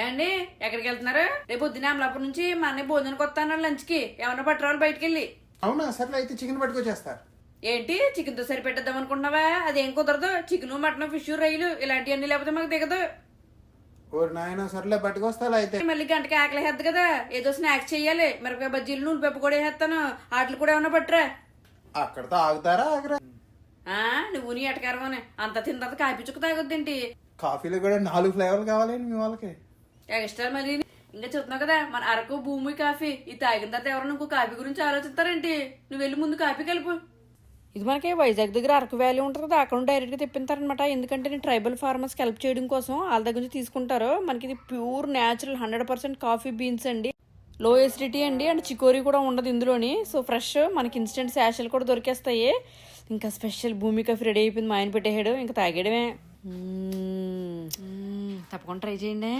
ఏమండి ఎక్కడికి వెళ్తున్నారు? రేపు పొద్దున అమలాపురం నుంచి మా అన్నయ్య భోజనానికి వస్తాను లంచ్కి. ఏమన్నా పట్టరావాలి బయటికి వెళ్ళి. అవునా సరే అయితే చికెన్ పట్టుకొచ్చేస్తా. ఏంటి చికెన్ తో సరిపెట్టేద్దాం అనుకుంటున్నావా? అదేం కుదరదు. చికెన్ మటన్ ఫిష్ రైలు ఇలాంటివన్నీ లేకపోతే మాకు దిగదు. ఓరి నాయన సర్లే పట్టుకొస్తా అయితే. మళ్ళీ గంటకి ఆకలిహేద్దు కదా, ఏదో స్నాక్స్ చెయ్యాలి. మిరపకాయ బజ్జీలు నూనె పెప్పు కూడా వేస్తాను. వాటిని కూడా ఏమన్నా పట్టరా. అక్కడతో ఆగుతారా ఆగరా? నువ్వు నీ ఎటకారమని అంత తిన్న తర్వాత కాపీ చుక్క తాగొద్దేంటి? కాఫీలో కూడా 4 ఫ్లేవర్లు కావాలండి మీ వాళ్ళకి. ఎక్స్ట్రా మరి ఇంకా చెప్తున్నావు కదా మన అరకు భూమి కాఫీ. ఇది తాగిన తర్వాత ఎవరైనా ఇంకో కాఫీ గురించి ఆలోచిస్తారేంటి? నువ్వు వెళ్ళి ముందు కాఫీ కలుపు. ఇది మనకి వైజాగ్ దగ్గర అరకు వ్యాలీ ఉంటుంది కదా, అక్కడ డైరెక్ట్ గా తెప్పింటారనమాట. ఎందుకంటే నేను ట్రైబల్ ఫార్మర్స్కి హెల్ప్ చేయడం కోసం వాళ్ళ దగ్గర నుంచి తీసుకుంటారు. మనకి ఇది ప్యూర్ న్యాచురల్ 100% కాఫీ బీన్స్ అండి. లో ఎసిడిటీ అండి, అండ్ చికోరీ కూడా ఉండదు ఇందులోని. సో ఫ్రెష్ మనకి ఇన్స్టెంట్ శాషలు కూడా దొరికేస్తాయి. ఇంకా స్పెషల్ భూమి కాఫీ రెడీ అయిపోయింది. మా ఆయన పెట్టేసాడు, ఇంకా తాగేయడమే. తప్పకుండా ట్రై చేయండి.